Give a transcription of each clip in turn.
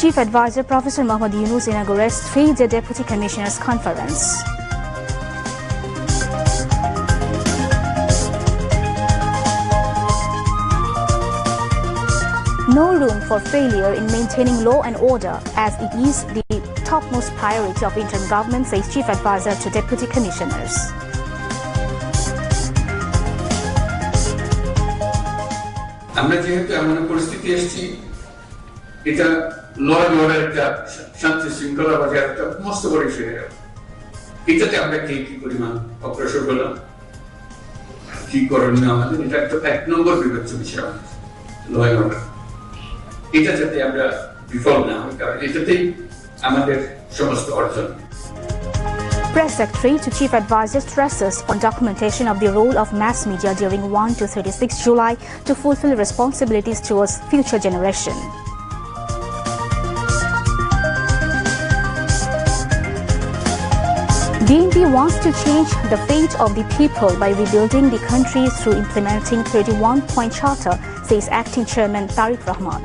Chief Advisor Professor Muhammad Yunus inaugurates 3-day Deputy Commissioners Conference. No room for failure in maintaining law and order, as it is the topmost priority of interim government, says Chief Advisor to Deputy Commissioners. আমরা যেহেতু এমন পরিস্থিতি এসেছি, এটা ল and order একটা শান্তি শৃঙ্খলা বজায় রাখতে মস্ত বড় ইস্যু হয়ে গেল। এটাতে আমরা কি পরিমাণ অগ্রসর হলাম, কি করণীয় আমাদের, এটা একটা 1 নম্বর বিবেচ্য বিষয় ল এন্ড অর্ডার। এটা যাতে আমরা বিফল না হই, কারণ এটাতেই আমাদের সমস্ত অর্জন। Press Secretary to Chief Advisor stresses on documentation of the role of mass media during 1 to 36 July to fulfill responsibilities towards future generation. BNP wants to change the fate of the people by rebuilding the country through implementing 31-point charter, says Acting Chairman Tariq Rahman.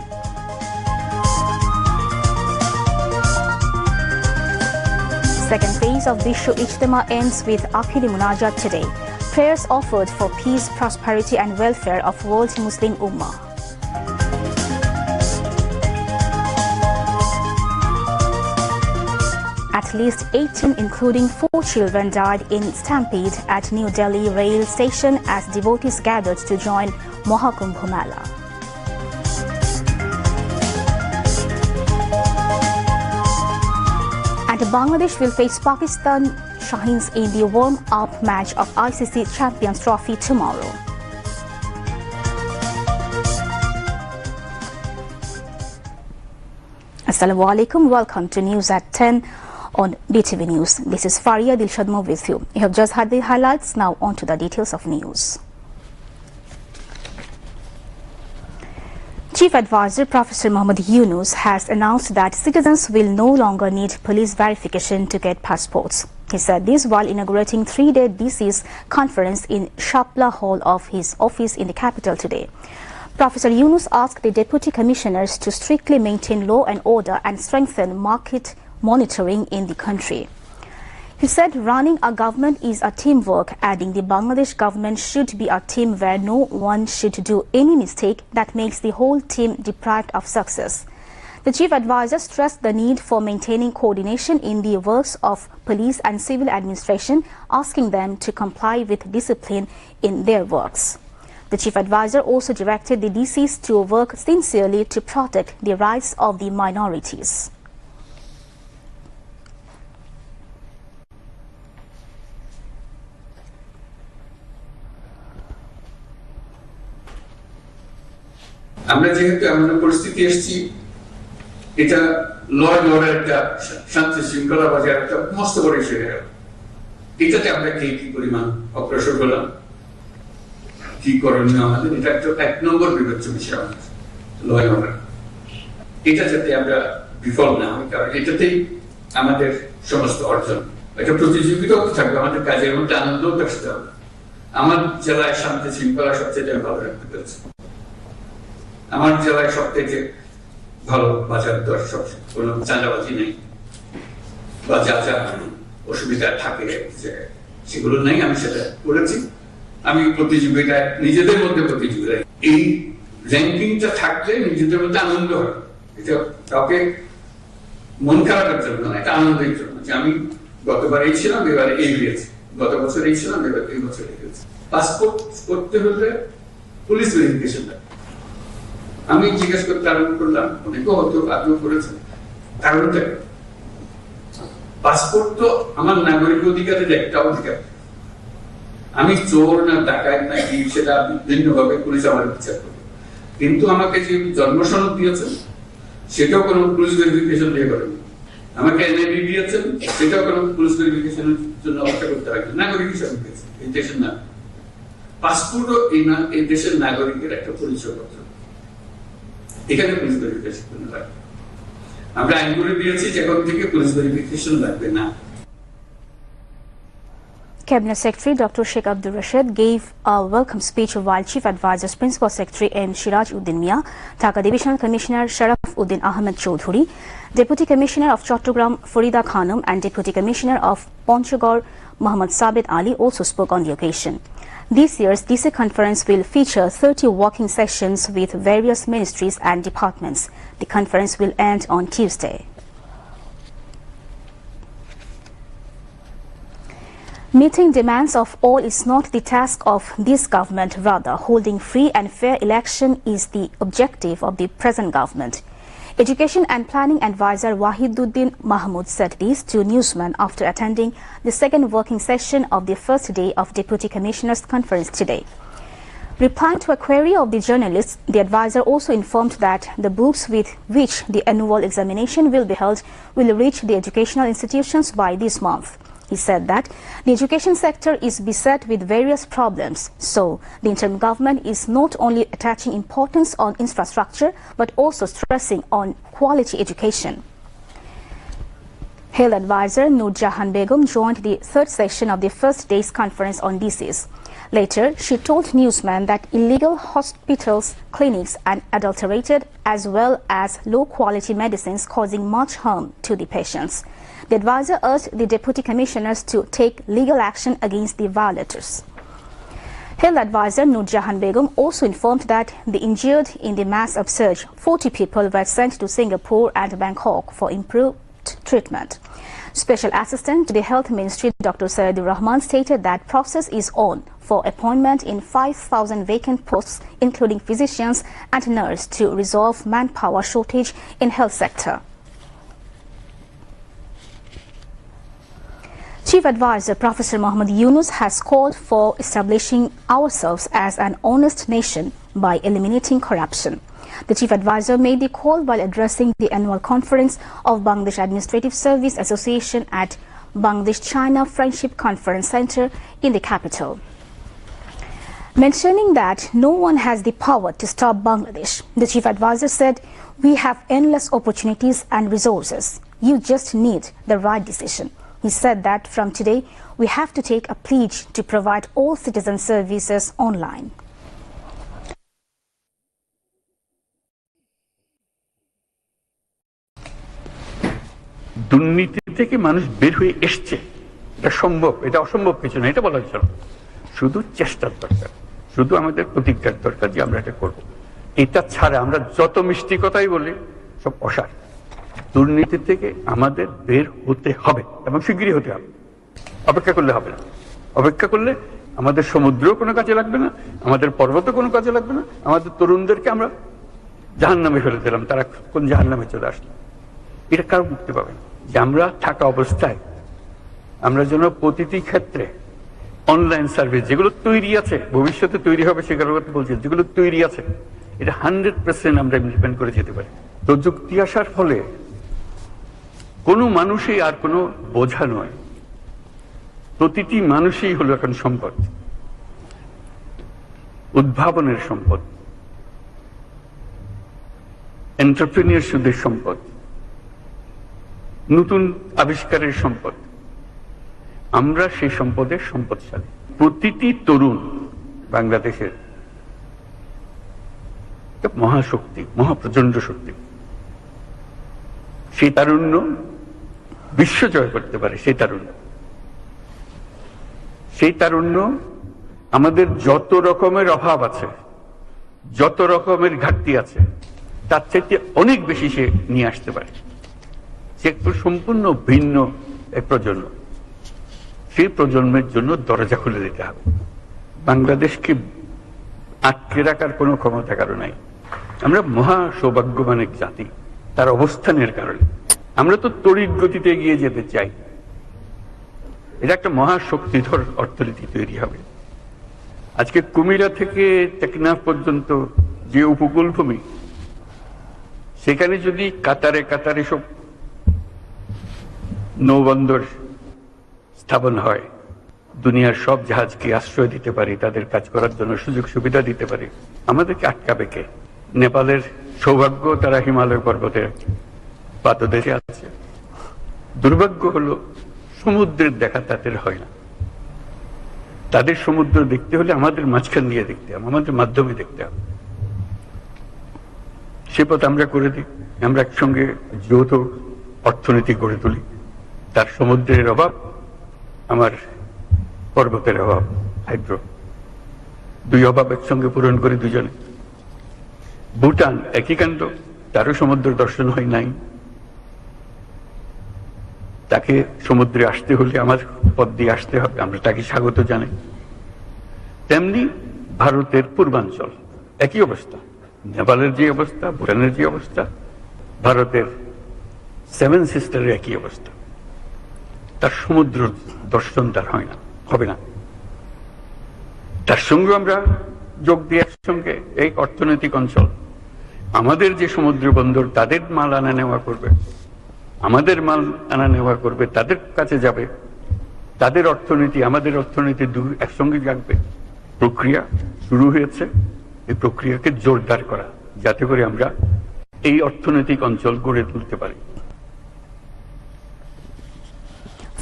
Second phase of Vishwa Ijtima ends with Akhili Munajat today. Prayers offered for peace, prosperity and welfare of world Muslim Ummah. At least 18, including 4 children, died in stampede at New Delhi rail station as devotees gathered to join Mahakumbh Mela. And Bangladesh will face Pakistan Shahins in the warm-up match of ICC Champions Trophy tomorrow. Assalamu alaikum. Welcome to News at 10 on BTV News. This is Faria Dilshadmo with you. You have just heard the highlights. Now on to the details of news. Chief Advisor Professor Muhammad Yunus has announced that citizens will no longer need police verification to get passports. He said this while inaugurating 3-day DC's conference in Shapla Hall of his office in the capital today. Professor Yunus asked the Deputy Commissioners to strictly maintain law and order and strengthen market monitoring in the country. He said running a government is a teamwork, adding the Bangladesh government should be a team where no one should do any mistake that makes the whole team deprived of success. The Chief Advisor stressed the need for maintaining coordination in the works of police and civil administration, asking them to comply with discipline in their works. The Chief Advisor also directed the DCs to work sincerely to protect the rights of the minorities. আমরা যেহেতু এমন পরিস্থিতি এসেছি, এটা ল and order একটা শান্তি শৃঙ্খলা বজায় রাখতে মস্ত বড় ইস্যু হয়ে গেল। এটাতে আমরা কি পরিমাণ অগ্রসর হলাম, কি করণীয় আমাদের, এটা একটা 1 নম্বর বিবেচ্য বিষয় ল এন্ড অর্ডার। এটা যাতে আমরা বিফল না হই, কারণ এটাতেই আমাদের সমস্ত অর্জন। এটা প্রতিযোগিতাও থাকবে, আমাদের কাজের মধ্যে আনন্দও থাকতে হবে। আমার জেলায় শান্তি শৃঙ্খলা সবচেয়ে ভালো রাখতে পেরেছে। আমার জেলায় সবথেকে ভালো বাজার দর, সব কোনো চাঁদাবাজি নেই বা যা যা অসুবিধা থাকে সেগুলো নেই, আমি সেটা করেছি। আমি প্রতিযোগিতায় নিজেদের মধ্যে প্রতিযোগিতায় এই র্যাঙ্কিংটা থাকলে নিজেদের মধ্যে আনন্দ হয়। এটা কাউকে মন খারাপের জন্য না, এটা আনন্দের জন্য যে আমি গতবার এই ছিলাম, এবারে এই হয়েছে, গত বছর এই ছিলাম, এবার এই বছর এই হয়েছে। পাসপোর্ট করতে হলে পুলিশ ভেরিফিকেশন লাগে। আমি জিজ্ঞেস করতে আরম্ভ করলাম, অনেকেও হয়তো আগ্রহ করেছেন, কারণটা পাসপোর্ট তো আমার নাগরিক অধিকারের একটা অধিকার। আমি চোর না ডাকাত না কি সেটা ভিন্নভাবে পুলিশ আমার বিচার করবে, কিন্তু আমাকে যে জন্মসনদ দিয়েছেন সেটাও কোনো পুলিশ ভেরিফিকেশন দিয়ে করেন। আমাকে এনআইডি দিয়েছেন, সেটাও কোনো পুলিশ ভেরিফিকেশনের জন্য অপেক্ষা করতে হয়। নাগরিক হিসাবে এই দেশের না, পাসপোর্টও এই দেশের নাগরিকের একটা পরিচয়পত্র। এখানে পুলিশ ভেরিফিকেশন লাগবে। আমরা আইনগুলো দিয়েছি যে এখন থেকে পুলিশ ভেরিফিকেশন লাগবে না। Cabinet Secretary Dr. Sheikh Abdul Rashid gave a welcome speech while Chief Advisor's Principal Secretary M. Siraj Uddin Mia, Dhaka Divisional Commissioner Sharaf Uddin Ahmed Choudhury, Deputy Commissioner of Chattogram Farida Khanum and Deputy Commissioner of Panchagor Muhammad Sabit Ali also spoke on the occasion. This year's DC conference will feature 30 working sessions with various ministries and departments. The conference will end on Tuesday. Meeting demands of all is not the task of this government. Rather, holding free and fair election is the objective of the present government. Education and Planning Advisor Wahiduddin Mahmood said this to newsmen after attending the second working session of the first day of Deputy Commissioners' Conference today. Replying to a query of the journalists, the advisor also informed that the books with which the annual examination will be held will reach the educational institutions by this month. He said that the education sector is beset with various problems, so the interim government is not only attaching importance on infrastructure but also stressing on quality education. Health advisor Nur Jahan Begum joined the third session of the first day's conference on disease. Later, she told newsmen that illegal hospitals, clinics and adulterated as well as low-quality medicines causing much harm to the patients. The advisor urged the deputy commissioners to take legal action against the violators. Health advisor Nur Jahan Begum also informed that the injured in the mass upsurge, 40 people were sent to Singapore and Bangkok for improved treatment. Special Assistant to the Health Ministry Dr. Sayyidur Rahman stated that process is on for appointment in 5,000 vacant posts including physicians and nurses to resolve manpower shortage in health sector. Chief Advisor Professor Muhammad Yunus has called for establishing ourselves as an honest nation by eliminating corruption. The Chief Advisor made the call while addressing the annual conference of Bangladesh Administrative Service Association at Bangladesh-China Friendship Conference Center in the capital. Mentioning that no one has the power to stop Bangladesh, the Chief Advisor said, "We have endless opportunities and resources. You just need the right decision." He said that from today, we have to take a pledge to provide all citizen services online. দুর্নীতি থেকে মানুষ বের হয়ে এসছে, এটা সম্ভব, এটা অসম্ভব কিছু না, এটা বলা হচ্ছে না। শুধু চেষ্টার দরকার, শুধু আমাদের প্রতিজ্ঞার দরকার যে আমরা এটা করব। এটা ছাড়া আমরা যত মিষ্টি কথাই বলি সব অসার। দুর্নীতি থেকে আমাদের বের হতে হবে এবং শিগগিরই হতে হবে। অপেক্ষা করলে হবে না। অপেক্ষা করলে আমাদের সমুদ্রও কোনো কাজে লাগবে না, আমাদের পর্বতও কোনো কাজে লাগবে না। আমাদের তরুণদেরকে আমরা জাহান্নামে ফেলে দিলাম, তারা কোন জাহান্নামে চলে আসলো। এটা কারো মুক্তি পাবে না। যে আমরা থাকা অবস্থায় আমরা যেন প্রতিটি ক্ষেত্রে অনলাইন সার্ভিস যেগুলো তৈরি আছে, ভবিষ্যতে তৈরি হবে সেগুলোর কথা বলছি, যেগুলো তৈরি আছে এটা 100% আমরা ইমপ্লিমেন্ট করে যেতে পারি। প্রযুক্তি আসার ফলে কোনো মানুষই আর কোনো বোঝা নয়, প্রতিটি মানুষই হলো এখন সম্পদ, উদ্ভাবনের সম্পদ, এন্টারপ্রেনিয়রশিপের সম্পদ, নতুন আবিষ্কারের সম্পদ। আমরা সেই সম্পদের সম্পদশালী। প্রতিটি তরুণ বাংলাদেশের মহাশক্তি, মহাপ্রচন্ড শক্তি। সেই তারুণ্য বিশ্ব জয় করতে পারে। সেই তারুণ্য আমাদের যত রকমের অভাব আছে, যত রকমের ঘাটতি আছে, তার চাইতে অনেক বেশি সে নিয়ে আসতে পারে। সে একটু সম্পূর্ণ ভিন্ন এক প্রজন্ম। সেই প্রজন্মের জন্য দরজা খুলে দিতে হবে। বাংলাদেশকে আটকে রাখার কোনো ক্ষমতা কারো নাই। আমরা মহা সৌভাগ্যবান এক জাতি, তার অবস্থানের কারণে। আমরা তো তড়িৎ গতিতে এগিয়ে যেতে চাই। এটা একটা মহা শক্তিধর অর্থনীতি তৈরি হবে। আজকে কুমিরা থেকে টেকনাফ পর্যন্ত যে উপকূল ভূমি, সেখানে যদি কাতারে কাতারে সব নৌবন্দর স্থাপন হয়, দুনিয়ার সব জাহাজকে আশ্রয় দিতে পারি, তাদের কাজ করার জন্য সুযোগ সুবিধা দিতে পারি, আমাদেরকে আটকাবে কে? নেপালের সৌভাগ্য, তারা হিমালয় পর্বতের পাদদেশে আছে। দুর্ভাগ্য হলো সমুদ্রের দেখা তাদের হয় না। তাদের সমুদ্র দেখতে হলে আমাদের মাঝখান দিয়ে দেখতে হবে, আমাদের মাধ্যমে দেখতে হবে। সে পথ আমরা করে দিই। আমরা একসঙ্গে যৌথ অর্থনীতি গড়ে তুলি। তার সমুদ্রের অভাব, আমার পর্বতের অভাব, হাইড্রো, দুই অভাব একসঙ্গে পূরণ করি দুজনে। ভুটান একই কাণ্ড, তারও সমুদ্র দর্শন হয় নাই, তাকে সমুদ্রে আসতে হলে আমার পথ দিয়ে আসতে হবে, আমরা তাকে স্বাগত জানাই। তেমনি ভারতের পূর্বাঞ্চল একই অবস্থা, নেপালের যে অবস্থা, ভুটানের যে অবস্থা, ভারতের সেভেন সিস্টারের একই অবস্থা। তার সমুদ্র দর্শন তার হয় না, হবে না। তার সঙ্গে আমরা যোগ দিয়ে একসঙ্গে এই অর্থনৈতিক অঞ্চল, আমাদের যে সমুদ্র বন্দর, তাদের মাল আনা নেওয়া করবে, আমাদের মাল আনা নেওয়া করবে, তাদের কাছে যাবে, তাদের অর্থনীতি আমাদের অর্থনীতি একসঙ্গে জাগবে। প্রক্রিয়া শুরু হয়েছে, এই প্রক্রিয়াকে জোরদার করা, যাতে করে আমরা এই অর্থনৈতিক অঞ্চল গড়ে তুলতে পারি।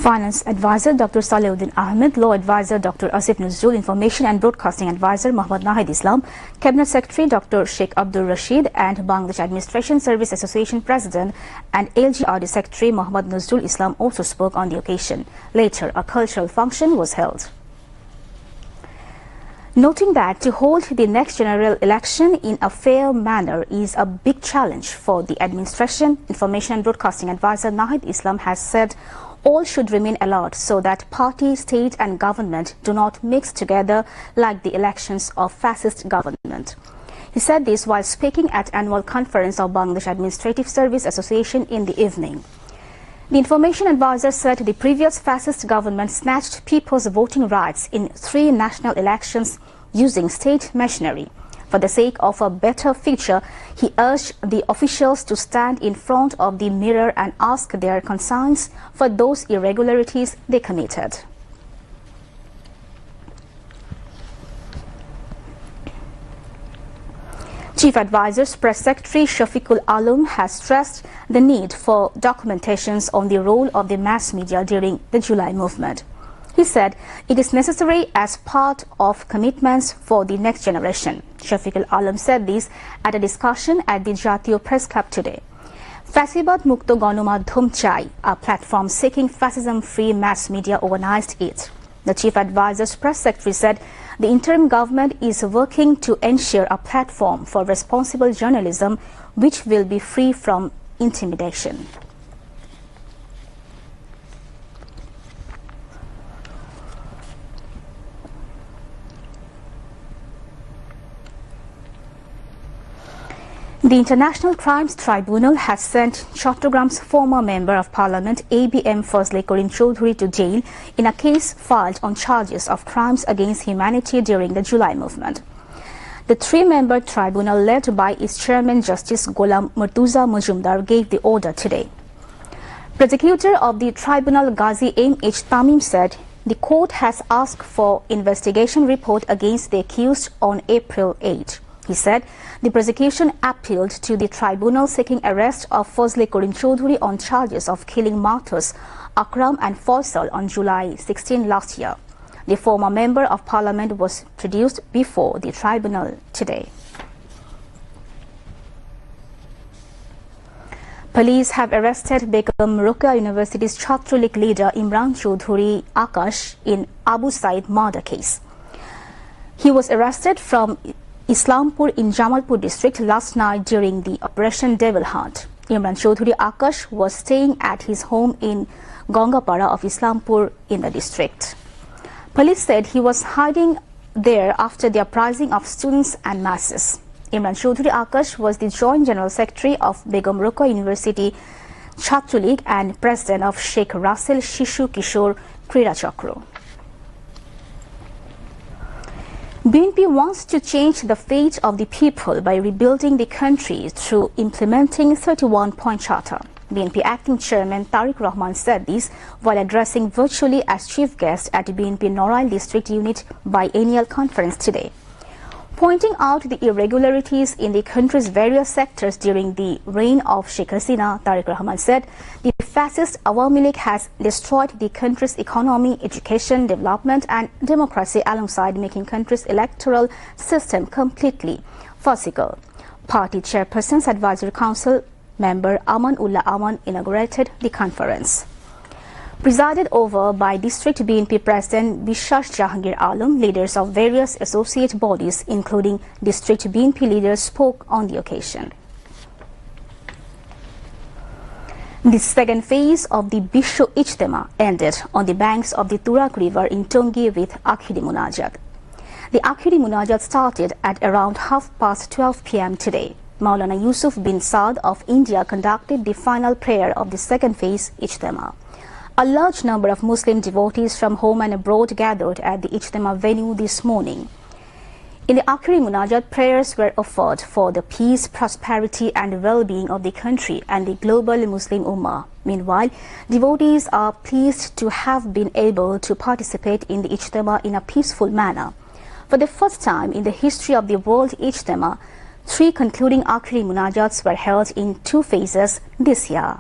Finance Advisor Dr. Salauddin Ahmed, Law Advisor Dr. Asif Nazrul, Information and Broadcasting Advisor Muhammad Nahid Islam, Cabinet Secretary Dr. Sheikh Abdul Rashid and Bangladesh Administration Service Association President and LGRD Secretary Muhammad Nazrul Islam also spoke on the occasion. Later, a cultural function was held. Noting that to hold the next general election in a fair manner is a big challenge for the administration, Information and Broadcasting Advisor Nahid Islam has said all should remain alert so that party, state and government do not mix together like the elections of fascist government. He said this while speaking at annual conference of Bangladesh Administrative Service Association in the evening. The information advisor said the previous fascist government snatched people's voting rights in 3 national elections using state machinery. For the sake of a better future, he urged the officials to stand in front of the mirror and ask their concerns for those irregularities they committed. Chief Advisor's Press Secretary Shafiqul Alam has stressed the need for documentations on the role of the mass media during the July movement. He said it is necessary as part of commitments for the next generation. Shafiqul Alam said this at a discussion at the Jatiyo Press Club today. Fasibad Mukto Gonomadhyam Chai, a platform seeking fascism-free mass media, organized it. The Chief Advisor's Press Secretary said the interim government is working to ensure a platform for responsible journalism which will be free from intimidation. The International Crimes Tribunal has sent Chottogram's former Member of Parliament ABM Fazle Korin Choudhury to jail in a case filed on charges of crimes against humanity during the July movement. The 3-member tribunal led by its chairman Justice Gholam Murtuza Mujumdar gave the order today. Prosecutor of the tribunal Ghazi M.H. Tamim said the court has asked for investigation report against the accused on April 8. He said the prosecution appealed to the tribunal seeking arrest of Fazle Korin Choudhury on charges of killing martyrs Akram and Faisal on July 16 last year. The former Member of Parliament was produced before the tribunal today. Police have arrested Begum Ruqayya University's Chhatralik leader Imran Choudhury Akash in Abu Said murder case. He was arrested from Islampur in Jamalpur district last night during the Operation Devil Hunt. Imran Choudhury Akash was staying at his home in Gongapara of Islampur in the district. Police said he was hiding there after the uprising of students and masses. Imran Choudhury Akash was the Joint General Secretary of Begum Ruqayya University Chhatralik and President of Sheikh Russell Shishu Kishore Krira Chakra. BNP wants to change the fate of the people by rebuilding the country through implementing 31-point charter. BNP Acting Chairman Tariq Rahman said this while addressing virtually as chief guest at the BNP Norail District Unit Biennial Conference today. Pointing out the irregularities in the country's various sectors during the reign of Sheikh Hasina, Tariq Rahman said the fascist Awami League has destroyed the country's economy, education, development and democracy alongside making country's electoral system completely farcical. Party Chairperson's Advisory Council Member Aman Ullah Aman inaugurated the conference. Presided over by District BNP President Bishas Jahangir Alam, leaders of various associate bodies including District BNP leaders spoke on the occasion. The second phase of the Bisho Ijtema ended on the banks of the Turak River in Tongi with Akhiri Munajat. The Akhiri Munajat started at around 12:30 p.m. today. Maulana Yusuf bin Saad of India conducted the final prayer of the second phase Ijtema. A large number of Muslim devotees from home and abroad gathered at the Ijtema venue this morning. In the Akhiri Munajat, prayers were offered for the peace, prosperity and well-being of the country and the global Muslim Ummah. Meanwhile, devotees are pleased to have been able to participate in the Ijtema in a peaceful manner. For the first time in the history of the World Ijtema, 3 concluding Akhiri Munajats were held in 2 phases this year.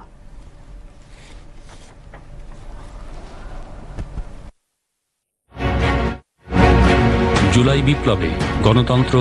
July বিপ্লবে গণতন্ত্র,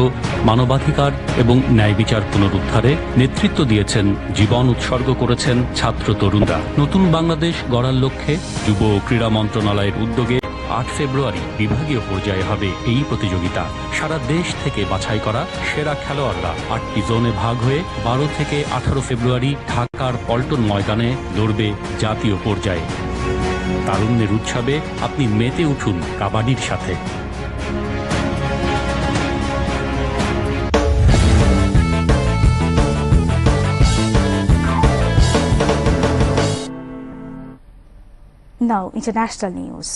মানবাধিকার এবং ন্যায় বিচার পুনরুদ্ধারে নেতৃত্ব দিয়েছেন, জীবন উৎসর্গ করেছেন ছাত্র তরুণরা। নতুন বাংলাদেশ গড়ার লক্ষ্যে যুব ও ক্রীড়া মন্ত্রণালয়ের উদ্যোগে 8 ফেব্রুয়ারি বিভাগীয় পর্যায়ে হবে এই প্রতিযোগিতা। সারা দেশ থেকে বাছাই করা সেরা খেলোয়াড়রা 8টি জোনে ভাগ হয়ে 12 থেকে 18 ফেব্রুয়ারি ঢাকার পল্টন ময়দানে লড়বে জাতীয় পর্যায়ে। তারুণ্যের উৎসবে আপনি মেতে উঠুন কাবাডির সাথে। Now, international news.